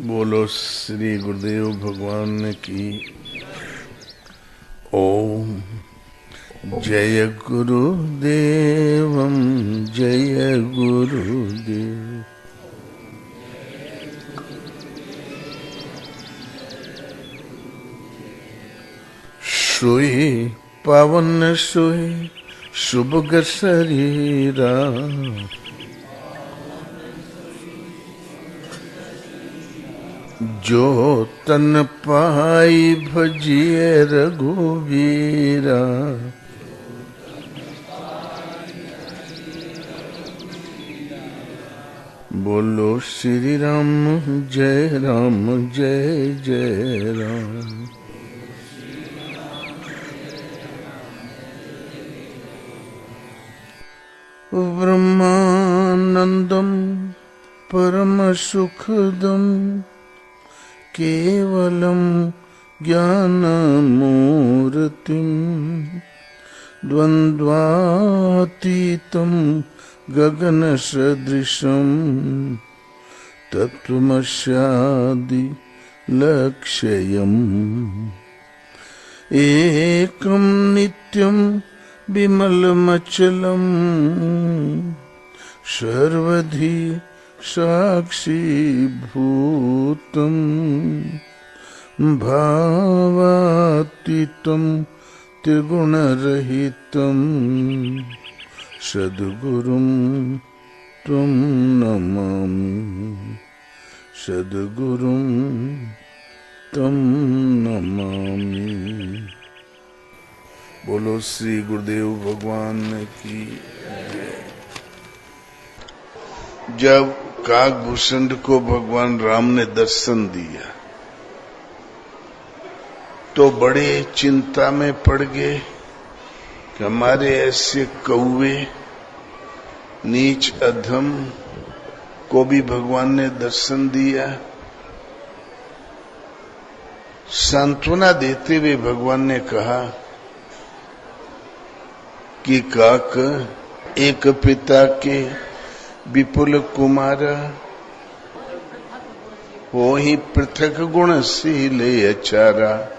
बोलो श्री गुरुदेव भगवान की। ओम जय गुरुदेवम जय गुरुदेव। सोए पावन सोए शुभग शरीरा, जो तन पाई भजिए रघुवीरा। बोलो श्री राम जय जय राम। ब्रह्मानंदम परम सुखदम केवलम ज्ञानमूर्तिम द्वन्द्वातीतं गगन सदृशं तत्त्वमस्यादि लक्ष्यम्। एकं नित्यं विमलमचलं सर्वधी साक्षीभूतं भावातीतं त्रिगुणरहितं सद्गुरुं त्वं नमामि, सद्गुरुं त्वं नमामि। बोलो श्री गुरुदेव भगवान की जय। जब काकभूषण को भगवान राम ने दर्शन दिया तो बड़े चिंता में पड़ गए कि हमारे ऐसे कौवे नीच अधम को भी भगवान ने दर्शन दिया। सांत्वना देते हुए भगवान ने कहा कि काक एक पिता के विपुल कुमारा, हो ही पृथक गुणशीले अचारा।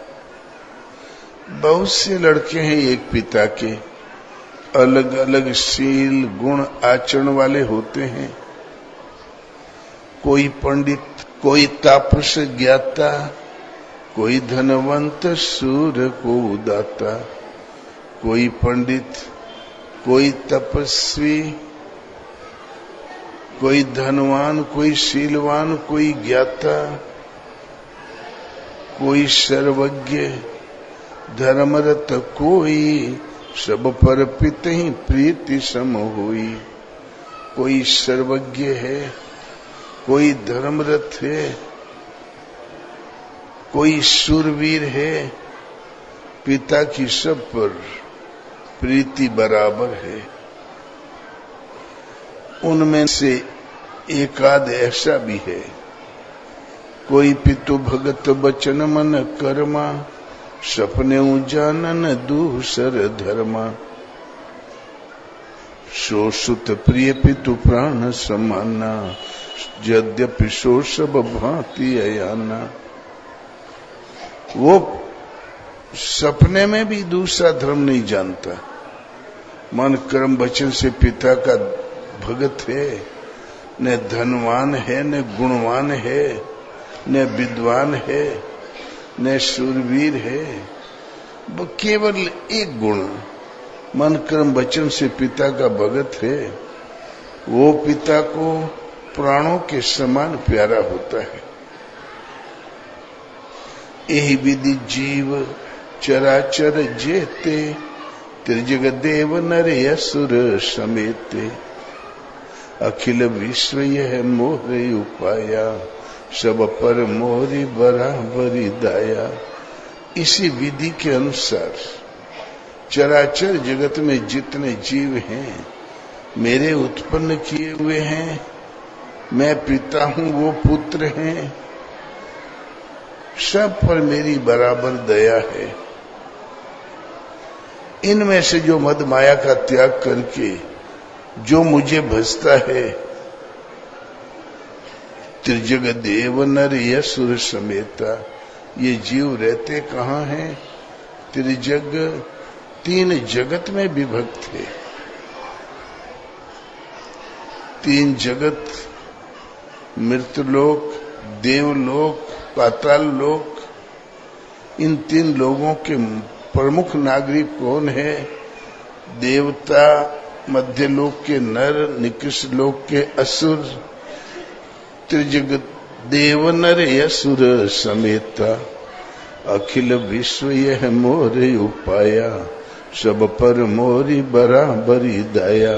बहुत से लड़के हैं एक पिता के, अलग अलग शील गुण आचरण वाले होते हैं। कोई पंडित, कोई तापस ज्ञाता, कोई धनवंत सूर को दाता। कोई पंडित, कोई तपस्वी, कोई धनवान, कोई शीलवान, कोई ज्ञाता, कोई सर्वज्ञ धर्मरत, कोई सब पर पित ही प्रीति सम हुई। कोई सर्वज्ञ है, कोई धर्मरत है, कोई शूरवीर है, पिता की सब पर प्रीति बराबर है। उनमें से एकाध ऐसा भी है, कोई पितु भगत बचन मन कर्मा, सपने जानन दूसर धर्मा। सो सुत प्रिय पितु प्राण समाना, यद्यपि सो सब भांति अयाना। वो सपने में भी दूसरा धर्म नहीं जानता। मन कर्म वचन से पिता का भगत है, न धनवान है, न गुणवान है, न विद्वान है, न शूरवीर है। वो केवल एक गुण मन कर्म वचन से पिता का भगत है। वो पिता को प्राणों के समान प्यारा होता है। यही विधि जीव चराचर जेते, त्रिजग देव नर असुर समेते। अखिल विश्व यह मोह उपाया, सब पर मोरी बराबरी दाया। इसी विधि के अनुसार चराचर जगत में जितने जीव हैं मेरे उत्पन्न किए हुए हैं। मैं पिता हूं, वो पुत्र हैं। सब पर मेरी बराबर दया है। इनमें से जो मद माया का त्याग करके जो मुझे भजता है, त्रिजग देव नर असुर समेता। ये जीव रहते कहाँ हैं? त्रिजग, 3 जगत में विभक्त है। 3 जगत, मृतलोक, देवलोक, पाताल लोक। इन 3 लोगों के प्रमुख नागरिक कौन है? देवता, मध्य लोक के नर, निकृष्ट लोक के असुर। त्रिजग देव नर असुर समेता, अखिल विश्व यह मोर उपाया, सब पर मोरी बराबरी दया।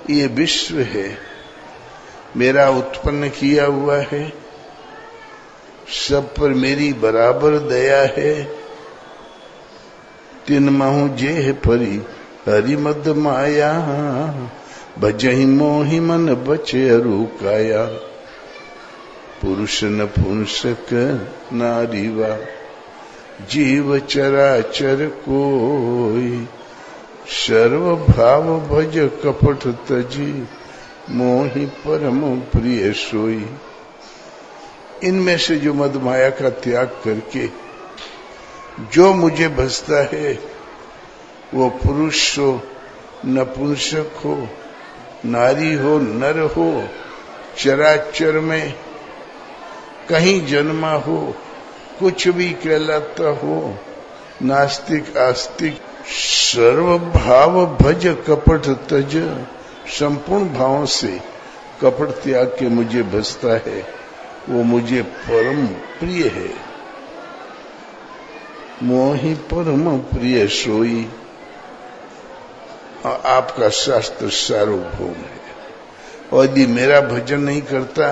ये विश्व है, मेरा उत्पन्न किया हुआ है, सब पर मेरी बराबर दया है। 3 महु जेह परी हरि मद माया, भजहि मोहि मन बचे अरुकाया। पुरुष नपुंसक नारीवा, जीव चराचर कोई, सर्व भाव भज कपट तजी, मोहि परम प्रिय सोई। इनमें से जो मद माया का त्याग करके जो मुझे भजता है, वो पुरुष हो, नपुंसक हो, नारी हो, नर हो, चराचर में कहीं जन्मा हो, कुछ भी कहलाता हो, नास्तिक आस्तिक, सर्व भाव भज कपट तज, संपूर्ण भावों से कपट त्याग के मुझे भजता है, वो मुझे परम प्रिय है। मोहि परम प्रिय सोई। आपका शास्त्र सार्वभौम है, और यदि मेरा भजन नहीं करता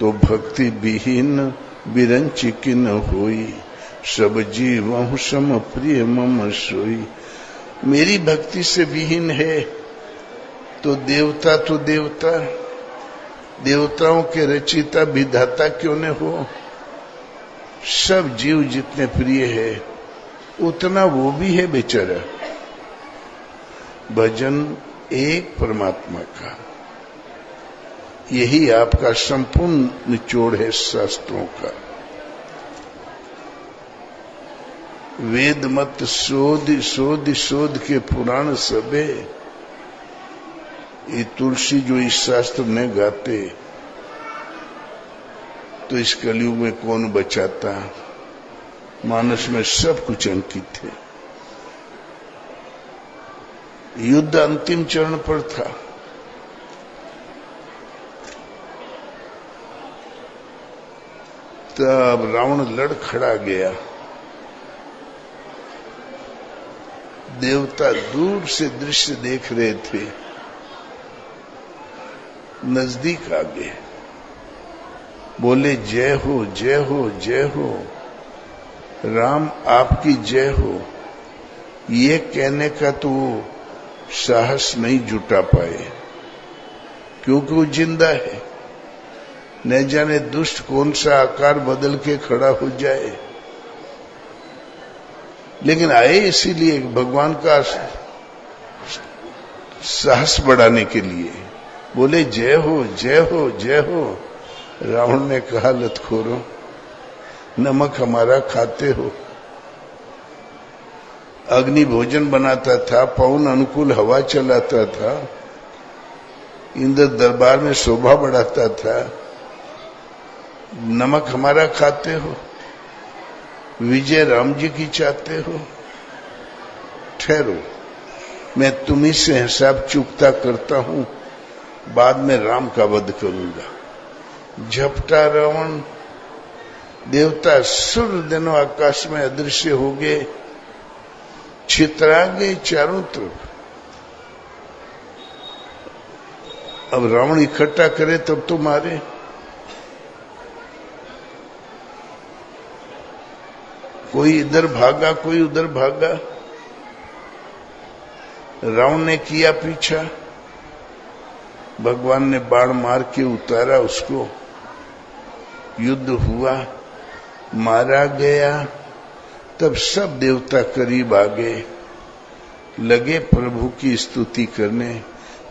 तो भक्ति विहीन बिरंची किन होई, सब जीव सम प्रिय मम सोई। मेरी भक्ति से विहीन है तो देवता देवताओं के रचिता विधाता क्यों न हो। सब जीव जितने प्रिय है उतना वो भी है बेचारा। भजन एक परमात्मा का, यही आपका संपूर्ण निचोड़ है शास्त्रों का। वेद मत शोध शोध शोध के पुराण सबे, ये तुलसी जो इस शास्त्र ने गाते, तो इस कलयुग में कौन बचाता। मानस में सब कुछ अंकित है। युद्ध अंतिम चरण पर था। तब रावण लड़ खड़ा गया। देवता दूर से दृश्य देख रहे थे, नजदीक आ गए, बोले जय हो जय हो जय हो, राम आपकी जय हो। ये कहने का तो वो साहस नहीं जुटा पाए, क्योंकि वो जिंदा है। न जाने दुष्ट कौन सा आकार बदल के खड़ा हो जाए। लेकिन आए इसीलिए भगवान का साहस बढ़ाने के लिए, बोले जय हो जय हो जय हो। रावण ने कहा लतखोरो, नमक हमारा खाते हो। अग्नि भोजन बनाता था, पवन अनुकूल हवा चलाता था, इंद्र दरबार में शोभा बढ़ाता था, नमक हमारा खाते हो, विजय राम जी की चाहते हो। ठहरो, मैं तुम्ही से हिसाब चुकता करता हूं, बाद में राम का वध करूंगा। झपटा रावण, देवता सूर्य दिनों आकाश में अदृश्य हो गए, छितरा गए चारों तरफ। अब रावण इकट्ठा करे तब तो मारे। कोई इधर भागा, कोई उधर भागा। रावण ने किया पीछा, भगवान ने बाण मार के उतारा उसको। युद्ध हुआ, मारा गया। तब सब देवता करीब आ गए, लगे प्रभु की स्तुति करने।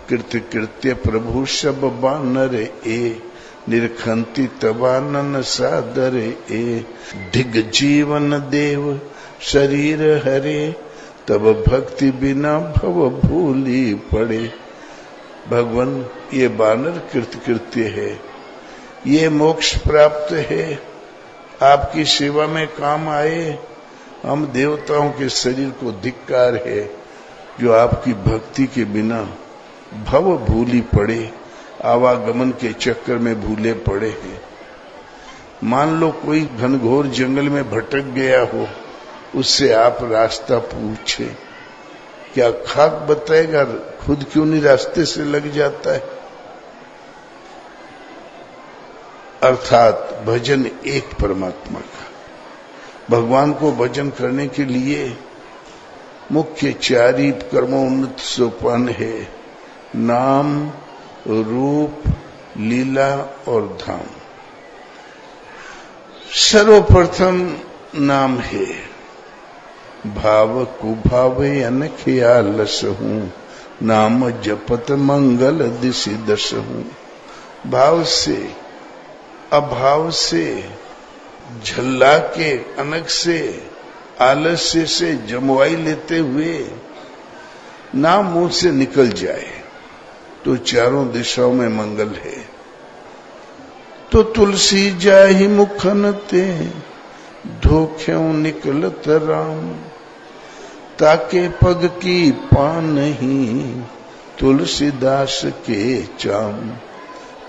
कृत्य कृत्य प्रभु सब बानर ए, निरखंती तबानन सादर ए, ढिग जीवन देव शरीर हरे, तब भक्ति बिना भव भूली पड़े। भगवान ये वानर कृत्य है, ये मोक्ष प्राप्त है, आपकी सेवा में काम आए। हम देवताओं के शरीर को धिक्कार है जो आपकी भक्ति के बिना भव भूली पड़े, आवागमन के चक्कर में भूले पड़े हैं। मान लो कोई घनघोर जंगल में भटक गया हो, उससे आप रास्ता पूछे, क्या खाक बताएगा? खुद क्यों नहीं रास्ते से लग जाता है? अर्थात भजन एक परमात्मा का। भगवान को भजन करने के लिए मुख्य 4 ही कर्मोन्नत सोपान है, नाम, रूप, लीला और धाम। सर्वप्रथम नाम है, भाव कुभाव अनख आलस हूं, नाम जपत मंगल दिशि दश हूं। भाव से, अभाव से, झल्ला के, अनक से, आलस्य से जमवाई लेते हुए नाम मुंह से निकल जाए तो चारों दिशाओं में मंगल है। तो तुलसी जाहि मुखन ते, धोख्यों निकलत राम, ताके पग की पान नहीं, तुलसीदास के चाम।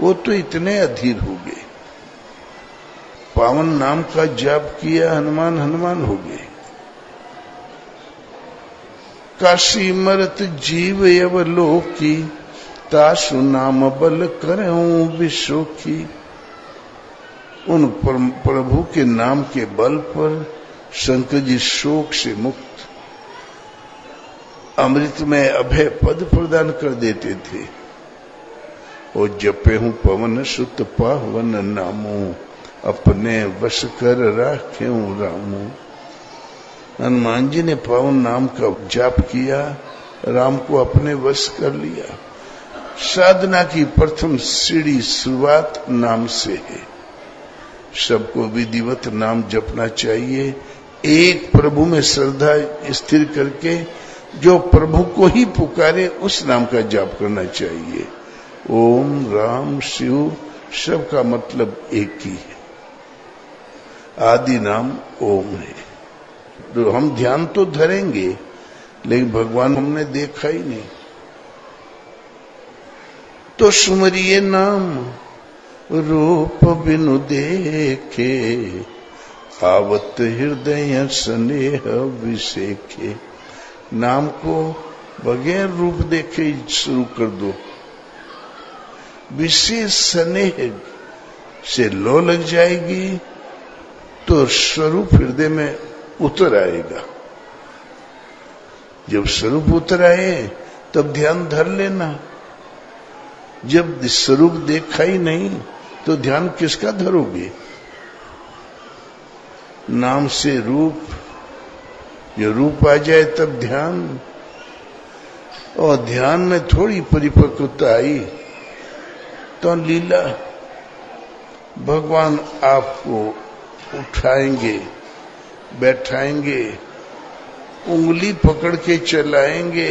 वो तो इतने अधीर हो गए, पावन नाम का जाप किया, हनुमान हनुमान हो गए। काशी मरत जीव अवलोकी, तासु नाम बल करऊं विशोखी। उन प्रभु के नाम के बल पर शंकर जी शोक से मुक्त अमृत में अभय पद प्रदान कर देते थे। और जपे हूं पवन सुत पावन नामो, अपने वश कर राख्यूं रामो। हनुमान जी ने पावन नाम का जाप किया, राम को अपने वश कर लिया। साधना की प्रथम सीढ़ी शुरुआत नाम से है। सबको विधिवत नाम जपना चाहिए, एक प्रभु में श्रद्धा स्थिर करके जो प्रभु को ही पुकारे उस नाम का जाप करना चाहिए। ओम राम शिव सबका मतलब एक ही है, आदि नाम ओम है। तो हम ध्यान तो धरेंगे लेकिन भगवान हमने देखा ही नहीं। तो सुमरिए नाम रूप बिनु देखे, आवत हृदय स्नेह विसेखे। नाम को बगैर रूप देखे शुरू कर दो, विशेष स्नेह से लो लग जाएगी तो स्वरूप हृदय में उतर आएगा। जब स्वरूप उतर आए तब ध्यान धर लेना। जब स्वरूप देखा ही नहीं तो ध्यान किसका धरोगे? नाम से रूप, ये रूप आ जाए तब ध्यान, और ध्यान में थोड़ी परिपक्वता आई तो लीला। भगवान आपको उठाएंगे, बैठाएंगे, उंगली पकड़ के चलाएंगे,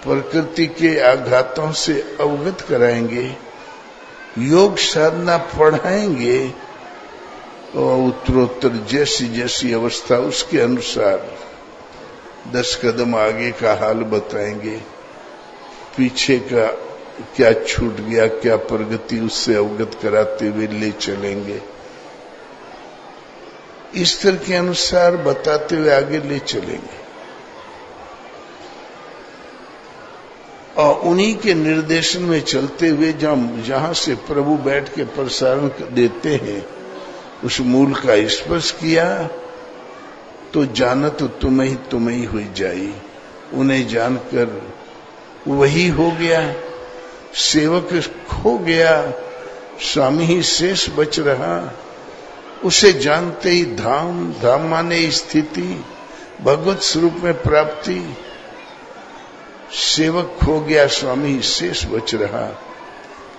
प्रकृति के आघातों से अवगत कराएंगे, योग साधना पढ़ाएंगे और उत्तरोत्तर जैसी जैसी अवस्था उसके अनुसार 10 कदम आगे का हाल बताएंगे, पीछे का क्या छूट गया, क्या प्रगति, उससे अवगत कराते हुए ले चलेंगे। इस तरह के अनुसार बताते हुए आगे ले चलेंगे और उन्हीं के निर्देशन में चलते हुए जहां से प्रभु बैठ के प्रसारण देते हैं उस मूल का स्पर्श किया तो जानत तुम ही हुई जाई। उन्हें जानकर वही हो गया, सेवक खो गया, स्वामी ही शेष बच रहा। उसे जानते ही धाम, धाम माने स्थिति, भगवत स्वरूप में प्राप्ति। सेवक खो गया, स्वामी ही शेष बच रहा।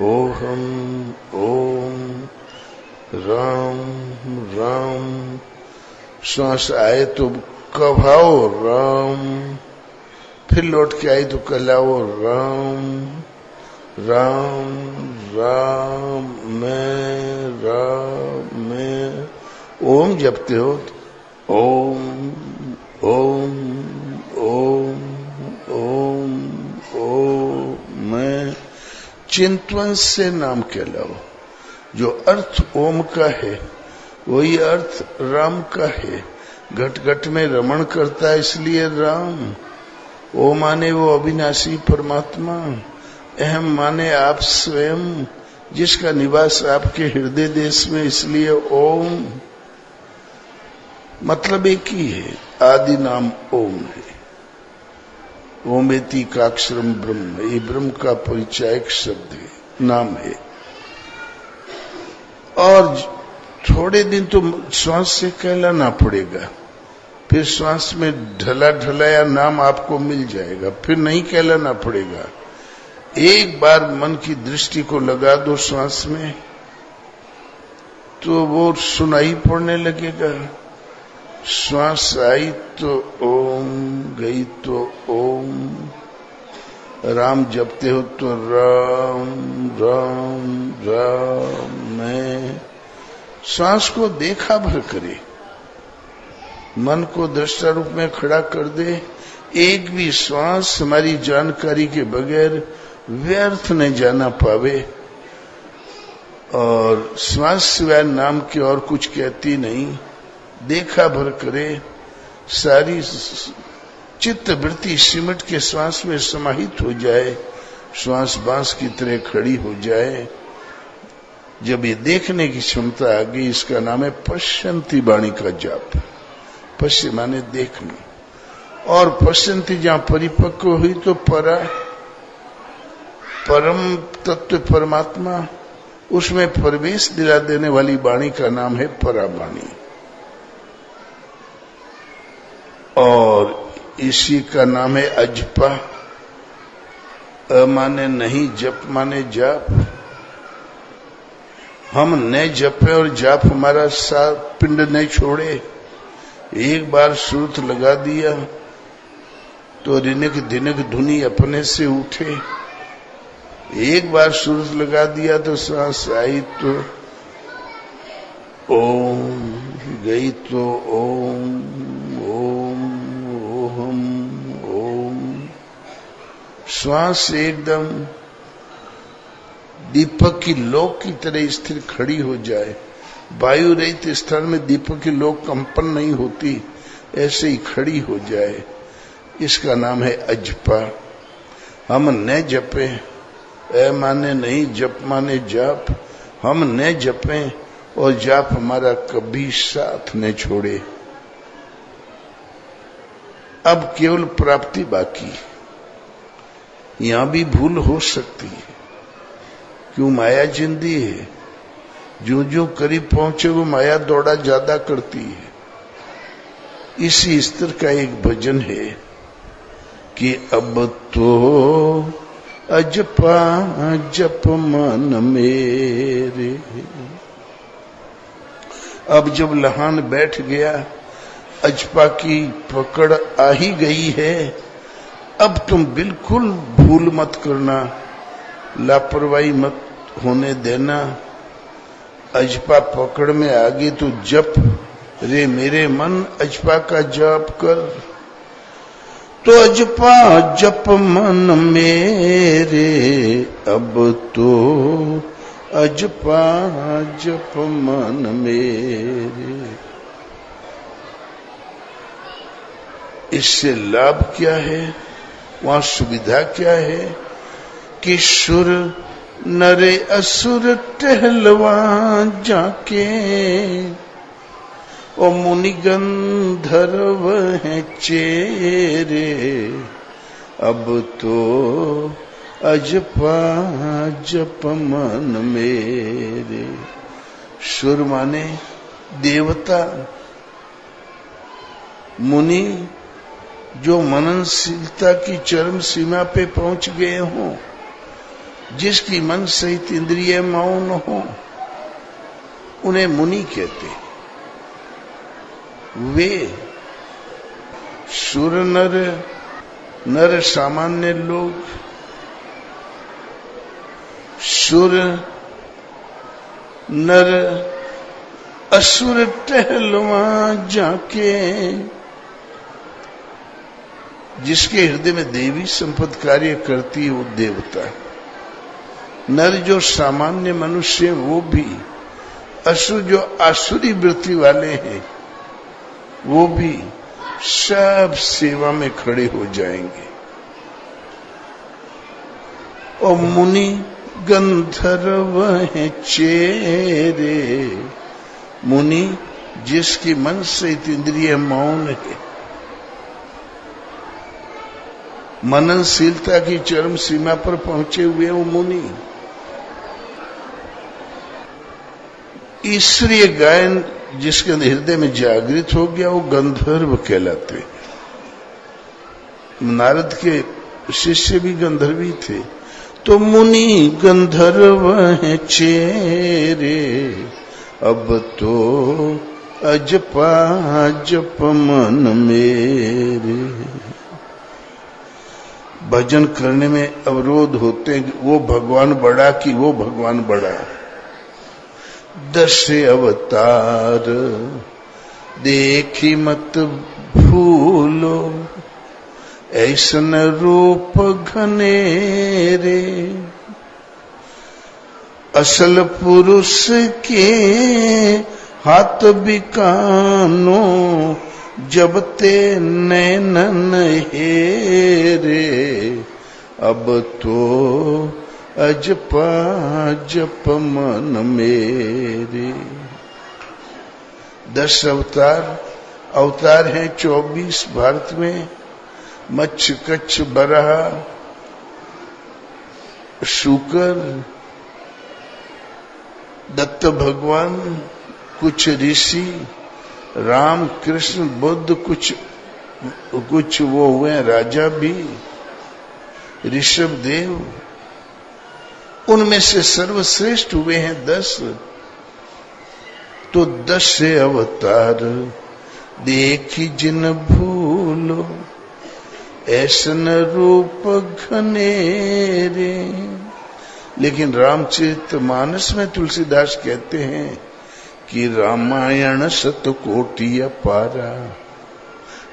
ओहम ओम राम राम। श्वास आए तो कभाओ राम, फिर लौट के आई तो कहलाओ राम राम राम मैं ओम जपते हो तो ओम ओम ओम ओम ओम मैं चिंतन से नाम कहलाओ। जो अर्थ ओम का है वही अर्थ राम का है। घट घट में रमण करता है इसलिए राम। ओ माने वो अविनाशी परमात्मा, अहम माने आप स्वयं जिसका निवास आपके हृदय देश में, इसलिए ओम। मतलब एक ही है, आदि नाम ओम है। ओमेति काक्षरम ब्रह्म, ये ब्रह्म का परिचायक शब्द है, नाम है। और थोड़े दिन तो श्वास से कहलाना पड़ेगा, फिर श्वास में ढला ढलाया नाम आपको मिल जाएगा, फिर नहीं कहलाना पड़ेगा। एक बार मन की दृष्टि को लगा दो श्वास में तो वो सुनाई पड़ने लगेगा। श्वास आई तो ओम, गई तो ओम। राम जपते हो तो राम राम राम मैं। श्वास को देखा भर करे, मन को दृष्टा रूप में खड़ा कर दे। एक भी श्वास हमारी जानकारी के बगैर व्यर्थ नहीं जाना पावे। और श्वास सिवाय नाम के और कुछ कहती नहीं। देखा भर करे, सारी चित्त वृत्ति सिमट के श्वास में समाहित हो जाए, श्वास बांस की तरह खड़ी हो जाए। जब ये देखने की क्षमता आ गई, इसका नाम है पश्यंती वाणी का जाप। पश्य माने देखना, और पश्यंती जहां परिपक्व हुई तो परम तत्व परमात्मा, उसमें प्रवेश दिला देने वाली वाणी का नाम है परावाणी। और इसी का नाम है अजपा। अ माने नहीं, जप माने जाप। हम न जपे और जाप हमारा साथ पिंड नहीं छोड़े। एक बार सुरत लगा दिया तो रिनक दिनक धुनी अपने से उठे। एक बार सुरत लगा दिया तो सांस आई तो ओम, गई तो ओम ओम ओम ओम। श्वास एकदम दीपक की लोक की तरह स्थिर खड़ी हो जाए। वायु रहित स्थान में दीपक की लोक कंपन नहीं होती, ऐसे ही खड़ी हो जाए। इसका नाम है अजपा। हम न जपे, ए माने नहीं, जप माने जाप। हम न जपे और जाप हमारा कभी साथ न छोड़े। अब केवल प्राप्ति बाकी। यहां भी भूल हो सकती है, क्यों? माया जिंदी है। जो जो करीब पहुंचे वो माया दौड़ा ज्यादा करती है। इसी स्तर का एक भजन है कि अब तो अजपा जप मन मेरे। अब जब लहान बैठ गया, अजपा की पकड़ आ ही गई है, अब तुम बिल्कुल भूल मत करना, लापरवाही मत होने देना। अजपा पकड़ में आ गई तो जप रे मेरे मन, अजपा का जाप कर। तो अजपा जप मन मेरे, अब तो अजपा जप मन मेरे। इससे लाभ क्या है, वहां सुविधा क्या है कि सुर नरे असुर टहलवा जाके, ओ मुनि गंधर्व हैं चेरे। अब तो अजपा जप मन मेरे। सुर माने देवता, मुनि जो मननशीलता की चरम सीमा पे पहुंच गए हों, जिसकी मन सहित इंद्रिय मौन हो उन्हें मुनि कहते। वे सुर नर सामान्य लोग, सुर नर असुर टहलवा जाके, जिसके हृदय में देवी संपद कार्य करती है वो देवता है। नर जो सामान्य मनुष्य है वो भी, असुर जो आसुरी वृत्ति वाले हैं वो भी सब सेवा में खड़े हो जाएंगे। और मुनि गंधर्व है चेरे, मुनि जिसकी मन से इंद्रिय मौन है, मननशीलता की चरम सीमा पर पहुंचे हुए वो मुनि। ईश्वरीय गायन जिसके हृदय में जागृत हो गया वो गंधर्व कहलाते। नारद के शिष्य भी गंधर्वी थे। तो मुनि गंधर्व है चेरे, अब तो अजपा जप मन मेरे। भजन करने में अवरोध होते हैं, वो भगवान बड़ा कि वो भगवान बड़ा। 10 अवतार देखी मत भूलो, ऐसन रूप घनेरे। असल पुरुष के हाथ बिकानो, जब ते नैनन हेरे। अब तो अजपा जप मन मेरे। 10 अवतार हैं 24 भारत में। मच्छ कच्छ बराह शुकर, दत्त भगवान, कुछ ऋषि, राम कृष्ण बुद्ध, कुछ वो हुए राजा भी, ऋषभ देव। उनमें से सर्वश्रेष्ठ हुए हैं 10। तो 10 अवतार देखी जिन भूलो, ऐसन रूप घनेरे। लेकिन रामचरितमानस में तुलसीदास कहते हैं कि रामायण शतकोटि अपारा,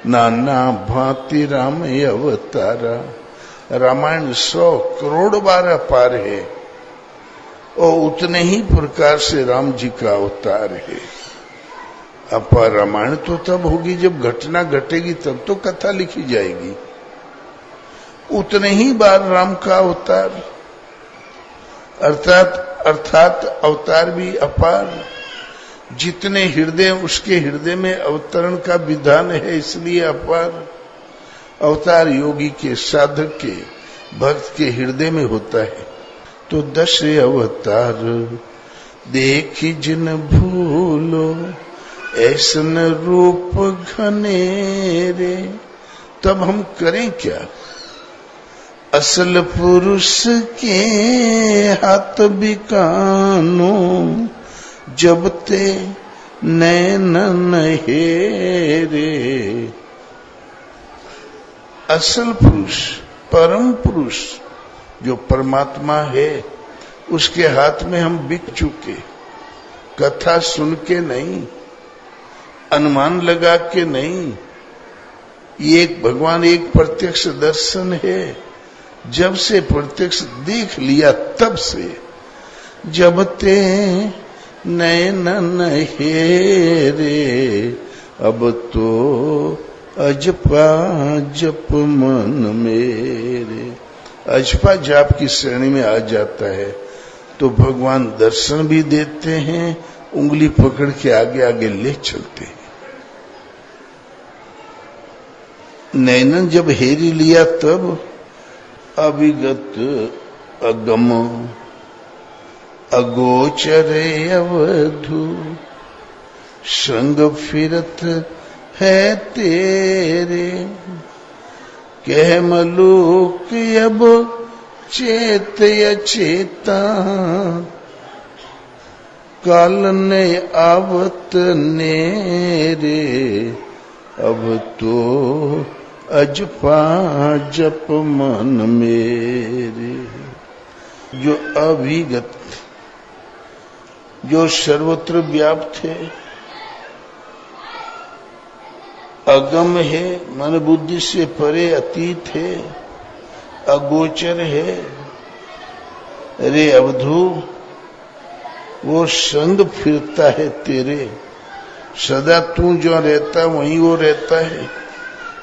नाना भांति राम अवतारा। रामायण 100 करोड़ बार अपार है और उतने ही प्रकार से राम जी का अवतार है। अपार रामायण तो तब होगी जब घटना घटेगी, तब तो कथा लिखी जाएगी। उतने ही बार राम का अवतार, अर्थात अवतार भी अपार। जितने हृदय उसके हृदय में अवतरण का विधान है, इसलिए अपार। अवतार योगी के, साधक के, भक्त के हृदय में होता है। तो 10 अवतार देखी जिन भूलो, ऐसन रूप घनेरे। तब हम करें क्या? असल पुरुष के हाथ बिकानो, जब ते नैनन हेरे। असल पुरुष, परम पुरुष जो परमात्मा है, उसके हाथ में हम बिक चुके। कथा सुन के नहीं, अनुमान लगा के नहीं। ये एक भगवान एक प्रत्यक्ष दर्शन है। जब से प्रत्यक्ष देख लिया तब से, जब ते नैनन हेरे। अब तो अजपा जप मन मेरे। अजपा जाप की श्रेणी में आ जाता है तो भगवान दर्शन भी देते हैं, उंगली पकड़ के आगे आगे ले चलते हैं। नैनन जब हेरी लिया तब अविगत अगम अगोचर अवधु, संग फिरत है तेरे। कह मलूक अब चेत अचेता काल ने आवत नेरे, अब तो अजपा जप मन मेरे। जो अभिगत, जो सर्वत्र व्याप्त है, अगम है, मन बुद्धि से परे अतीत है, अगोचर है। अरे अवधू, वो संग फिरता है तेरे, सदा तू जो रहता वहीं वो रहता है,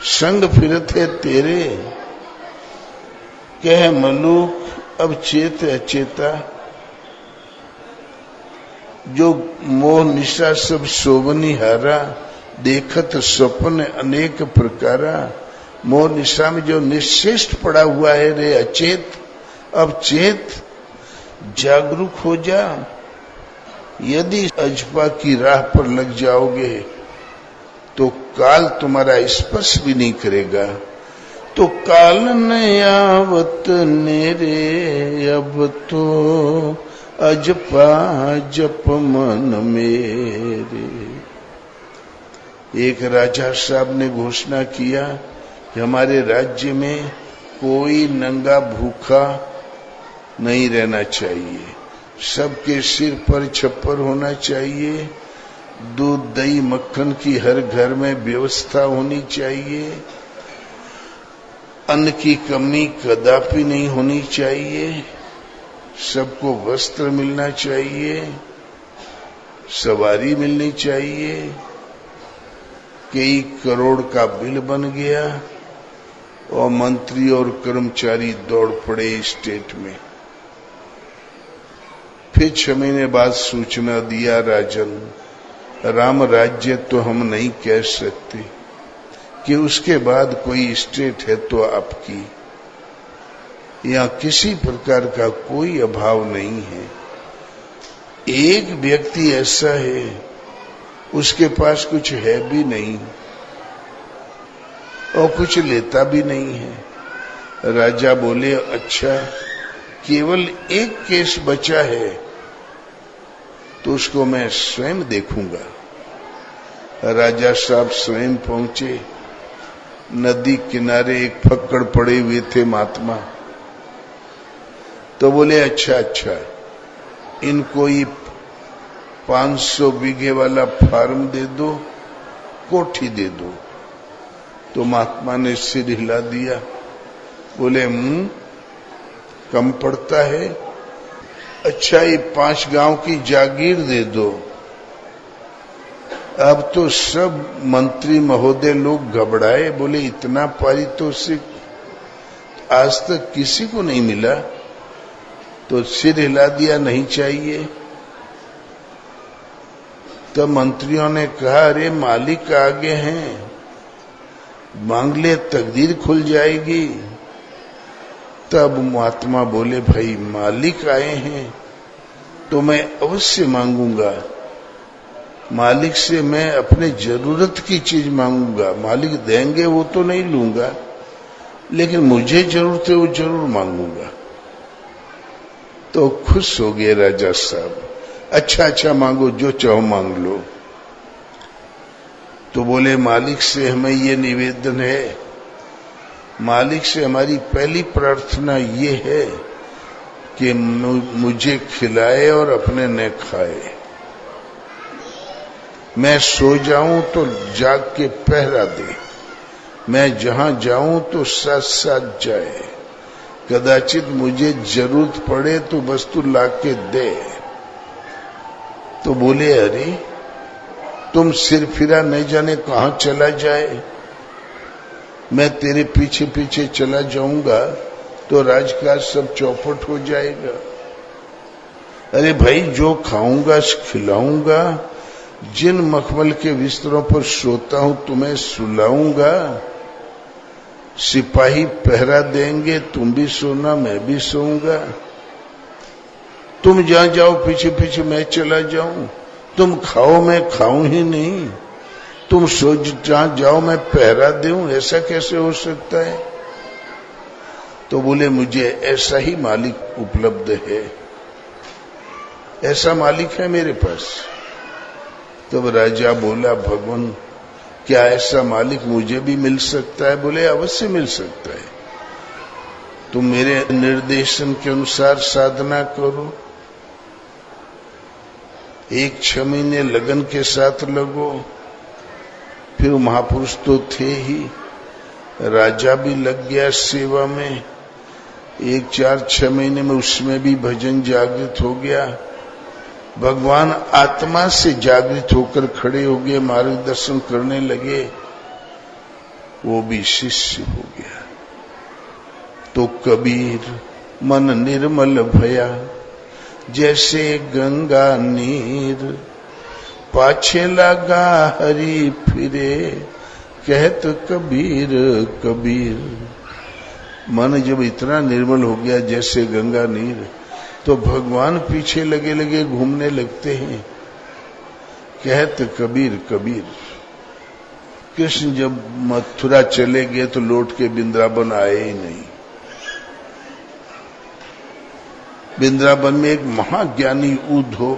संग फिरते तेरे। कह मलूक अब चेत अचेता, जो मोह निशा सब शोभनी हारा, देखत स्वप्न अनेक प्रकारा। मोह निशा में जो निश्चेष्ट पड़ा हुआ है रे अचेत, अब चेत, जागरूक हो जा। यदि अजपा की राह पर लग जाओगे तो काल तुम्हारा स्पर्श भी नहीं करेगा। तो काल न आवत नेरे, अब तो अजपा जप मन मेरे। एक राजा साहब ने घोषणा किया कि हमारे राज्य में कोई नंगा भूखा नहीं रहना चाहिए, सबके सिर पर छप्पर होना चाहिए, दूध दही मक्खन की हर घर में व्यवस्था होनी चाहिए, अन्न की कमी कदापि नहीं होनी चाहिए, सबको वस्त्र मिलना चाहिए, सवारी मिलनी चाहिए। कई करोड़ का बिल बन गया और मंत्री और कर्मचारी दौड़ पड़े स्टेट में। फिर 6 महीने बाद सूचना दिया राजन, राम राज्य तो हम नहीं कह सकते कि उसके बाद कोई स्टेट है तो आपकी, यहाँ किसी प्रकार का कोई अभाव नहीं है। एक व्यक्ति ऐसा है उसके पास कुछ है भी नहीं और कुछ लेता भी नहीं है। राजा बोले, अच्छा केवल एक केस बचा है तो उसको मैं स्वयं देखूंगा। राजा साहब स्वयं पहुंचे। नदी किनारे एक फक्कड़ पड़े हुए थे महात्मा। तो बोले, अच्छा इनको ये 500 बीघे वाला फार्म दे दो, कोठी दे दो। तो महात्मा ने सिर हिला दिया, बोले कम पड़ता है। अच्छा ये 5 गांव की जागीर दे दो। अब तो सब मंत्री महोदय लोग घबराए, बोले इतना पारितोषिक आज तक किसी को नहीं मिला। तो सिर हिला दिया, नहीं चाहिए। तब मंत्रियों ने कहा, अरे मालिक आगे हैं, मांग ले तकदीर खुल जाएगी। तब महात्मा बोले, भाई मालिक आए हैं तो मैं अवश्य मांगूंगा। मालिक से मैं अपने जरूरत की चीज मांगूंगा। मालिक देंगे वो तो नहीं लूंगा, लेकिन मुझे जरूरत है वो जरूर मांगूंगा। तो खुश हो गए राजा साहब। अच्छा मांगो, जो चाहो मांग लो। तो बोले, मालिक से हमें ये निवेदन है, मालिक से हमारी पहली प्रार्थना ये है कि मुझे खिलाए और अपने न खाए। मैं सो जाऊं तो जाग के पहरा दे, मैं जहां जाऊं तो साथ साथ जाए, कदाचित मुझे जरूरत पड़े तो वस्तु लाके दे। तो बोले, अरे तुम सिर फिरा नहीं जाने कहां चला जाए, मैं तेरे पीछे पीछे चला जाऊंगा तो राजकाज सब चौपट हो जाएगा। अरे भाई, जो खाऊंगा खिलाऊंगा, जिन मखमल के बिस्तरों पर सोता हूं तुम्हें सुलाऊंगा, सिपाही पहरा देंगे, तुम भी सोना मैं भी सोऊंगा। तुम जहां जाओ पीछे पीछे मैं चला जाऊं, तुम खाओ मैं खाऊं ही नहीं, तुम सो जहां जाओ मैं पहरा दूं, ऐसा कैसे हो सकता है? तो बोले मुझे ऐसा ही मालिक उपलब्ध है, ऐसा मालिक है मेरे पास। तब राजा बोला भगवान क्या ऐसा मालिक मुझे भी मिल सकता है? बोले अवश्य मिल सकता है, तुम मेरे निर्देशन के अनुसार साधना करो, 1-6 महीने लगन के साथ लगो। फिर महापुरुष तो थे ही, राजा भी लग गया सेवा में, 1-4-6 महीने में उसमें भी भजन जागृत हो गया। भगवान आत्मा से जागृत होकर खड़े हो गए, मार्गदर्शन करने लगे, वो भी शिष्य हो गया। तो कबीर मन निर्मल भया जैसे गंगा नीर, पाछे लगा हरि फिरे कहत कबीर कबीर। मन जब इतना निर्मल हो गया जैसे गंगा नीर, तो भगवान पीछे लगे लगे घूमने लगते हैं, कहत कबीर कबीर। कृष्ण जब मथुरा चले गए तो लौट के वृंदावन आए ही नहीं। वृंदावन में एक महाज्ञानी उद्धव,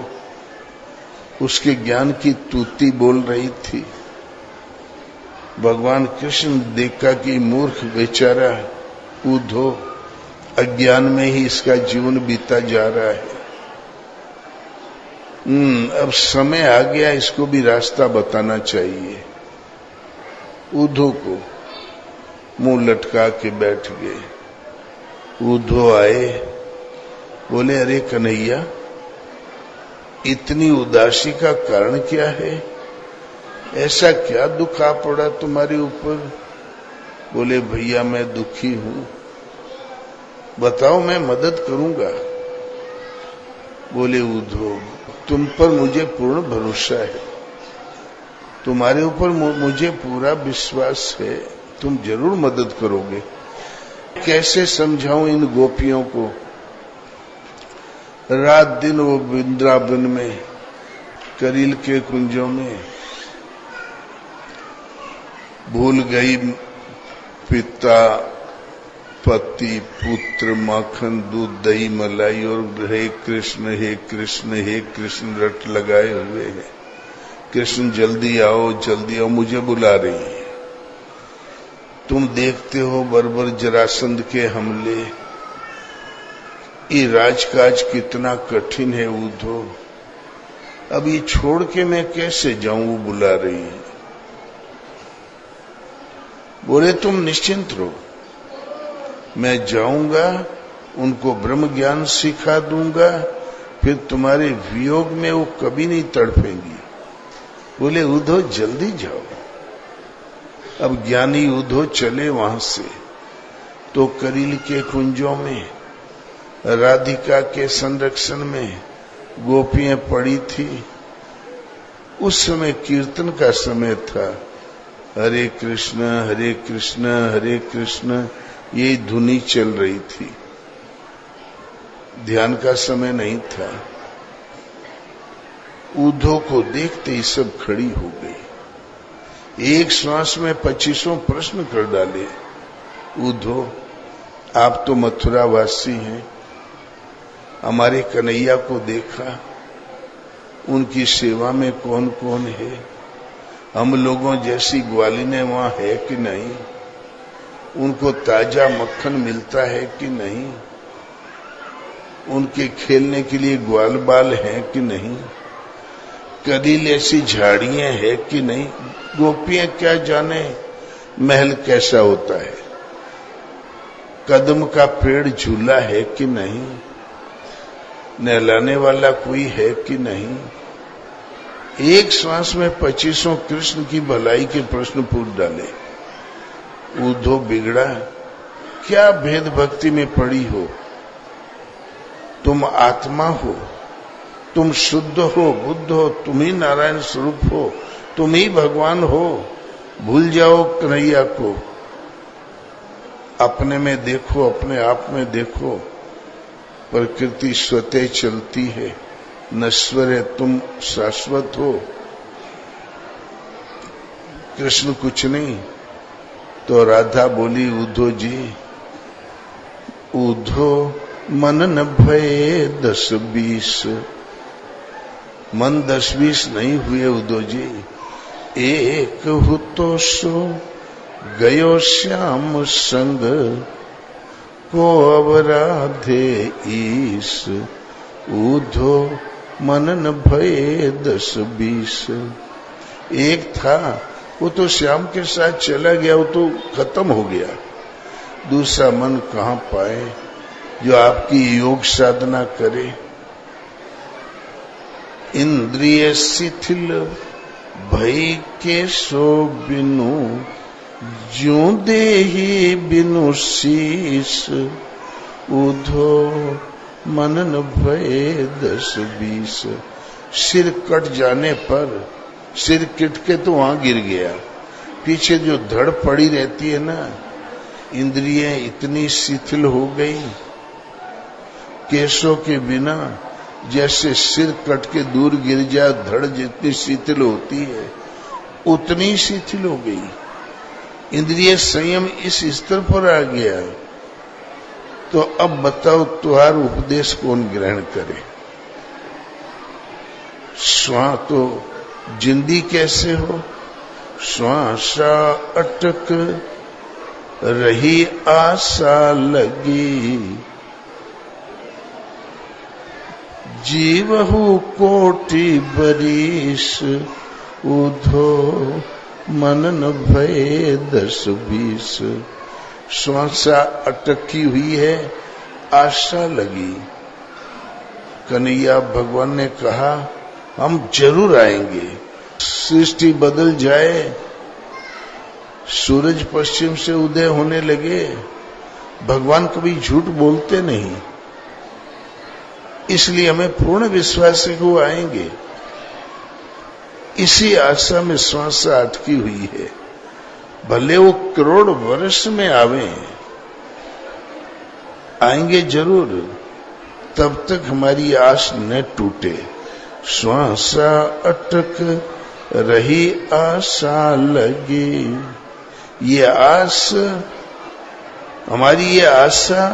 उसके ज्ञान की तूती बोल रही थी। भगवान कृष्ण देखा कि मूर्ख बेचारा उद्धव अज्ञान में ही इसका जीवन बीता जा रहा है, अब समय आ गया, इसको भी रास्ता बताना चाहिए। उद्धव को मुंह लटका के बैठ गए। उद्धव आए, बोले अरे कन्हैया, इतनी उदासी का कारण क्या है? ऐसा क्या दुख आ पड़ा तुम्हारे ऊपर? बोले भैया मैं दुखी हूं, बताओ मैं मदद करूंगा। बोले उद्धव तुम पर मुझे पूर्ण भरोसा है, तुम्हारे ऊपर मुझे पूरा विश्वास है, तुम जरूर मदद करोगे। कैसे समझाऊं इन गोपियों को? रात दिन वो वृंदावन में करील के कुंजों में भूल गई पिता पति पुत्र माखन दूध दही मलाई और हे कृष्ण हे कृष्ण हे कृष्ण रट लगाए हुए हैं। कृष्ण जल्दी आओ मुझे बुला रही है। तुम देखते हो बर्बर जरासंध के हमले, ये राजकाज कितना कठिन है उद्धव, अब ये छोड़ के मैं कैसे जाऊं? वो बुला रही है। बोले तुम निश्चिंत रहो, मैं जाऊंगा, उनको ब्रह्म ज्ञान सिखा दूंगा, फिर तुम्हारे वियोग में वो कभी नहीं तड़पेंगी। बोले उद्धव जल्दी जाओ। अब ज्ञानी उद्धव चले वहां से, तो करील के कुंजों में राधिका के संरक्षण में गोपियां पड़ी थी। उस समय कीर्तन का समय था, हरे कृष्ण हरे कृष्ण हरे कृष्ण, ये धुनी चल रही थी, ध्यान का समय नहीं था। उद्धव को देखते ही सब खड़ी हो गई, एक श्वास में 25 प्रश्न कर डाले। उद्धव आप तो मथुरा वासी हैं, हमारे कन्हैया को देखा, उनकी सेवा में कौन कौन है? हम लोगों जैसी ग्वालिनें वहां है कि नहीं? उनको ताजा मक्खन मिलता है कि नहीं? उनके खेलने के लिए ग्वाल बाल है कि नहीं? कदील ऐसी झाड़ियां है कि नहीं? गोपियां क्या जाने महल कैसा होता है, कदम का पेड़ झूला है कि नहीं, नहलाने वाला कोई है कि नहीं? एक श्वास में 25 कृष्ण की भलाई के प्रश्न पूछ डाले। उद्धव बिगड़ा, क्या भेद भक्ति में पड़ी हो? तुम आत्मा हो, तुम शुद्ध हो, बुद्ध हो, तुम ही नारायण स्वरूप हो, तुम ही भगवान हो। भूल जाओ कन्हैया को, अपने में देखो, अपने आप में देखो। प्रकृति स्वतः चलती है, नश्वर है, तुम शाश्वत हो। कृष्ण कुछ नहीं। तो राधा बोली उद्धव जी ऊधो मन न भये 10-20। मन 10-20 नहीं हुए उदो जी। एक हु तो सो गयो श्याम संग, को अवराधे ईस। ऊधो मन न भये 10-20। एक था वो तो श्याम के साथ चला गया, वो तो खत्म हो गया। दूसरा मन कहां पाए जो आपकी योग साधना करे। इंद्रिय शिथिल भई के सो बिनु, ज्यों देहि बिनु शीस। ऊधो मन न भये 10-20। सिर कट जाने पर, सिर कट के तो वहां गिर गया, पीछे जो धड़ पड़ी रहती है ना, इंद्रियां इतनी शिथिल हो गई, केशों के बिना जैसे सिर कट के दूर गिर जाए, धड़ जितनी शिथिल होती है उतनी शिथिल हो गई। इंद्रिय संयम इस स्तर पर आ गया। तो अब बताओ तुम्हारा उपदेश कौन ग्रहण करे। श्वास तो जिंदी कैसे हो। श्वासा अटक रही आशा लगी, जीवहु कोटि बरीस। ऊधो मन न भये 10-20। श्वासा अटकी हुई है, आशा लगी। कन्हैया भगवान ने कहा हम जरूर आएंगे। सृष्टि बदल जाए, सूरज पश्चिम से उदय होने लगे, भगवान कभी झूठ बोलते नहीं, इसलिए हमें पूर्ण विश्वास है कि वो आएंगे। इसी आशा में श्वास अटकी हुई है। भले वो करोड़ वर्ष में आवे, आएंगे जरूर, तब तक हमारी आस न टूटे। श्वास अटक रही आशा लगी। ये आस, हमारी ये आशा,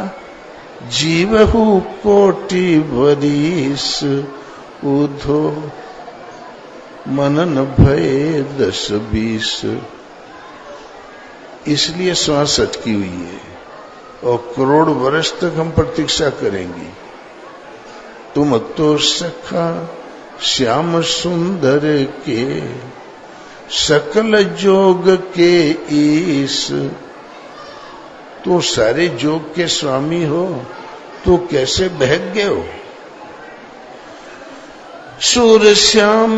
जीवहु कोटि बरीस। ऊधो मन न भये 10-20। इसलिए श्वास अटकी हुई है और करोड़ वर्ष तक हम प्रतीक्षा करेंगे। तुम तो सखा श्याम सुंदर के, सकल जोग के ईश। तो सारे जोग के स्वामी हो, तो कैसे बहक गए हो। सूर श्याम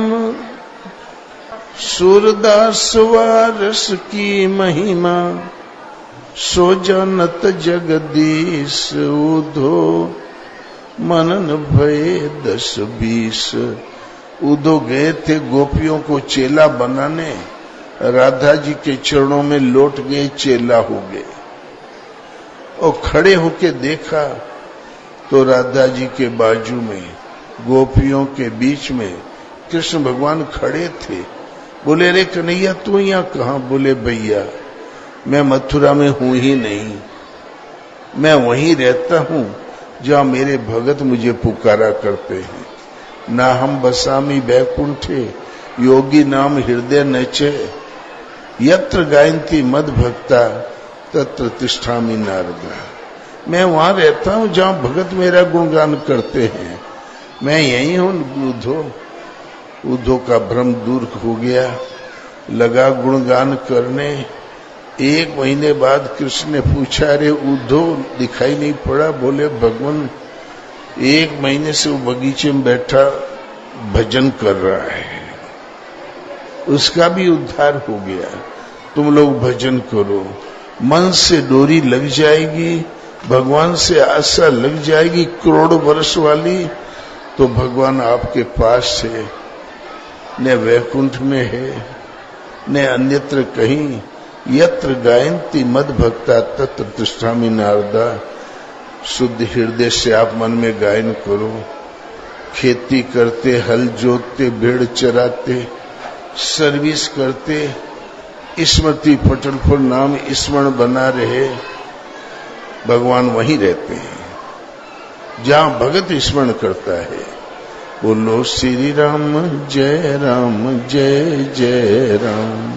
सूरदास वारस की महिमा, सो जानत जगदीश। ऊधो मन न भये 10-20। उदो गए थे गोपियों को चेला बनाने, राधा जी के चरणों में लौट गए, चेला हो गए। और खड़े होके देखा तो राधा जी के बाजू में, गोपियों के बीच में कृष्ण भगवान खड़े थे। बोले रे कन्हैया तू यहाँ कहाँ। बोले भैया मैं मथुरा में हूं ही नहीं, मैं वहीं रहता हूं जहां मेरे भगत मुझे पुकारा करते हैं। ना हम बसामी बैकुंठे, योगी नाम हृदय नचे। यत्र गायंती मद भक्ता, तत्र तिष्ठामि नारदा। मैं वहां रहता हूं जहां भगत मेरा गुणगान करते हैं, मैं यही हूं। उद्धव का भ्रम दूर हो गया, लगा गुणगान करने। 1 महीने बाद कृष्ण ने पूछा, अरे उद्धव दिखाई नहीं पड़ा। बोले भगवान 1 महीने से वो बगीचे में बैठा भजन कर रहा है, उसका भी उद्धार हो गया। तुम लोग भजन करो, मन से डोरी लग जाएगी, भगवान से आशा लग जाएगी करोड़ वर्ष वाली, तो भगवान आपके पास है, न वैकुंठ में है न अन्यत्र कहीं। यत्र गायंती मद भक्ता तत्र तिष्ठामि नारदा। शुद्ध हृदय से आप मन में गायन करो। खेती करते, हल जोतते, भेड़ चराते, सर्विस करते, स्मृति पटल पर नाम स्मरण बना रहे। भगवान वहीं रहते हैं जहां भगत स्मरण करता है। बोलो श्री राम जय जय राम।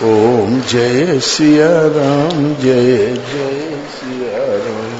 ओम जय सिया राम जय जय सिया राम।